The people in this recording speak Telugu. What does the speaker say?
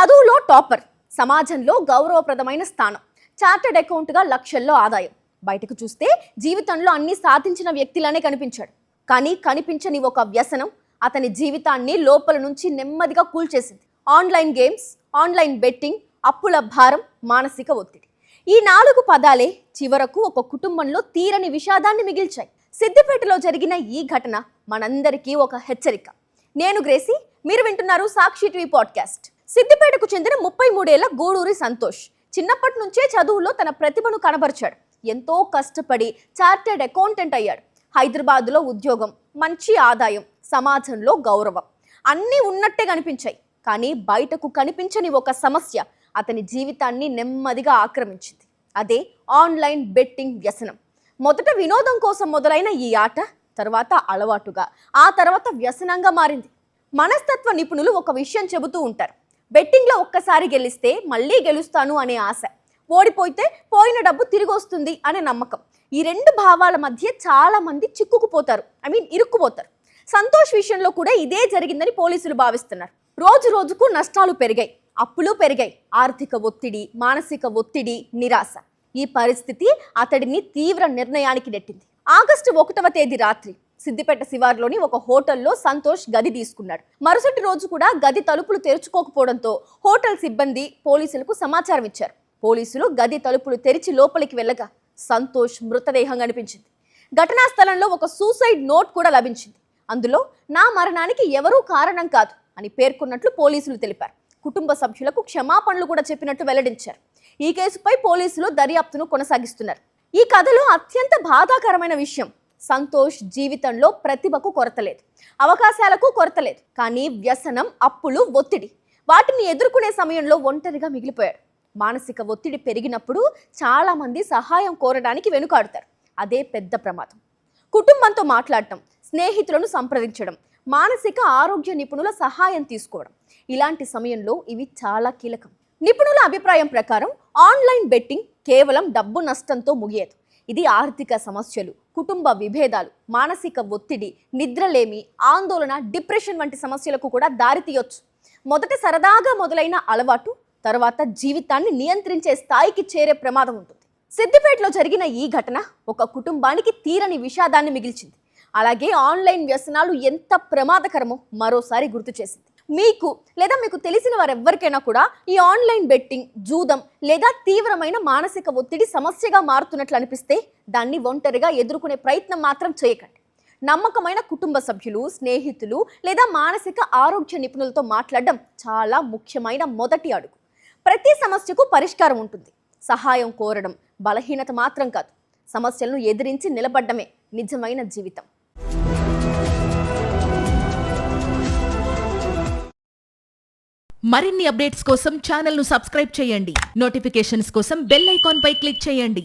చదువులో టాపర్, సమాజంలో గౌరవప్రదమైన స్థానం, చార్టెడ్ అకౌంట్గా లక్షల్లో ఆదాయం. బయటకు చూస్తే జీవితంలో అన్ని సాధించిన వ్యక్తిలానే కనిపించాడు. కానీ కనిపించని ఒక వ్యసనం అతని జీవితాన్ని లోపల నుంచి నెమ్మదిగా కూల్చేసింది. ఆన్లైన్ గేమ్స్, ఆన్లైన్ బెట్టింగ్, అప్పుల భారం, మానసిక ఒత్తిడి. ఈ 4 పదాలే చివరకు ఒక కుటుంబంలో తీరని విషాదాన్ని మిగిల్చాయి. సిద్దిపేటలో జరిగిన ఈ ఘటన మనందరికీ ఒక హెచ్చరిక. నేను గ్రేసి, మీరు వింటున్నారు సాక్షి టీవీ పాడ్కాస్ట్. సిద్దిపేటకు చెందిన 33 ఏళ్ల గూడూరి సంతోష్ చిన్నప్పటి నుంచే చదువులో తన ప్రతిభను కనబరిచాడు. ఎంతో కష్టపడి చార్టెడ్ అకౌంటెంట్ అయ్యాడు. హైదరాబాద్లో ఉద్యోగం, మంచి ఆదాయం, సమాజంలో గౌరవం అన్నీ ఉన్నట్టే కనిపించాయి. కానీ బయటకు కనిపించని ఒక సమస్య అతని జీవితాన్ని నెమ్మదిగా ఆక్రమించింది. అదే ఆన్లైన్ బెట్టింగ్ వ్యసనం. మొదట వినోదం కోసం మొదలైన ఈ ఆట తర్వాత అలవాటుగా, ఆ తర్వాత వ్యసనంగా మారింది. మనస్తత్వ నిపుణులు ఒక విషయం చెబుతూ ఉంటారు. బెట్టింగ్లో ఒక్కసారి గెలిస్తే మళ్ళీ గెలుస్తాను అనే ఆశ, ఓడిపోతే పోయిన డబ్బు తిరిగి వస్తుంది అనే నమ్మకం. ఈ 2 భావాల మధ్య చాలా మంది చిక్కుకుపోతారు, ఇరుక్కుపోతారు. సంతోష్ విషయంలో కూడా ఇదే జరిగిందని పోలీసులు భావిస్తున్నారు. రోజు రోజుకు నష్టాలు పెరిగాయి, అప్పులు పెరిగాయి, ఆర్థిక ఒత్తిడి, మానసిక ఒత్తిడి, నిరాశ. ఈ పరిస్థితి అతడిని తీవ్ర నిర్ణయానికి నెట్టింది. ఆగస్టు 1వ తేదీ రాత్రి సిద్దిపేట శివార్లోని ఒక హోటల్లో సంతోష్ గది తీసుకున్నాడు. మరుసటి రోజు కూడా గది తలుపులు తెరుచుకోకపోవడంతో హోటల్ సిబ్బంది పోలీసులకు సమాచారం ఇచ్చారు. పోలీసులు గది తలుపులు తెరిచి లోపలికి వెళ్ళగా సంతోష్ మృతదేహం కనిపించింది. ఘటనా స్థలంలో ఒక సూసైడ్ నోట్ కూడా లభించింది. అందులో నా మరణానికి ఎవరూ కారణం కాదు అని పేర్కొన్నట్లు పోలీసులు తెలిపారు. కుటుంబ సభ్యులకు క్షమాపణలు కూడా చెప్పినట్టు వెల్లడించారు. ఈ కేసుపై పోలీసులు దర్యాప్తును కొనసాగిస్తున్నారు. ఈ కథలో అత్యంత బాధాకరమైన విషయం, సంతోష్ జీవితంలో ప్రతిభకు కొరత లేదు, అవకాశాలకు కొరత లేదు. కానీ వ్యసనం, అప్పులు, ఒత్తిడి వాటిని ఎదుర్కొనే సమయంలో ఒంటరిగా మిగిలిపోయాడు. మానసిక ఒత్తిడి పెరిగినప్పుడు చాలా మంది సహాయం కోరడానికి వెనుకాడుతారు. అదే పెద్ద ప్రమాదం. కుటుంబంతో మాట్లాడటం, స్నేహితులను సంప్రదించడం, మానసిక ఆరోగ్య నిపుణుల సహాయం తీసుకోవడం, ఇలాంటి సమయంలో ఇవి చాలా కీలకం. నిపుణుల అభిప్రాయం ప్రకారం ఆన్లైన్ బెట్టింగ్ కేవలం డబ్బు నష్టంతో ముగియదు. ఇది ఆర్థిక సమస్యలు, కుటుంబ విభేదాలు, మానసిక ఒత్తిడి, నిద్రలేమి, ఆందోళన, డిప్రెషన్ వంటి సమస్యలకు కూడా దారితీయొచ్చు. మొదట సరదాగా మొదలైన అలవాటు తర్వాత జీవితాన్ని నియంత్రించే స్థాయికి చేరే ప్రమాదం ఉంటుంది. సిద్దిపేటలో జరిగిన ఈ ఘటన ఒక కుటుంబానికి తీరని విషాదాన్ని మిగిల్చింది. అలాగే ఆన్లైన్ వ్యసనాలు ఎంత ప్రమాదకరమో మరోసారి గుర్తు చేసింది. మీకు లేదా మీకు తెలిసిన వారెవ్వరికైనా కూడా ఈ ఆన్లైన్ బెట్టింగ్, జూదం లేదా తీవ్రమైన మానసిక ఒత్తిడి సమస్యగా మారుతున్నట్లు అనిపిస్తే దాన్ని ఒంటరిగా ఎదుర్కొనే ప్రయత్నం మాత్రం చేయకండి. నమ్మకమైన కుటుంబ సభ్యులు, స్నేహితులు లేదా మానసిక ఆరోగ్య నిపుణులతో మాట్లాడడం చాలా ముఖ్యమైన మొదటి అడుగు. ప్రతి సమస్యకు పరిష్కారం ఉంటుంది. సహాయం కోరడం బలహీనత మాత్రం కాదు, సమస్యలను ఎదిరించి నిలబడ్డమే నిజమైన జీవితం. మరిన్ని అప్డేట్స్ కోసం ఛానల్ను సబ్స్క్రైబ్ చేయండి. నోటిఫికేషన్స్ కోసం బెల్ ఐకాన్ పై క్లిక్ చేయండి.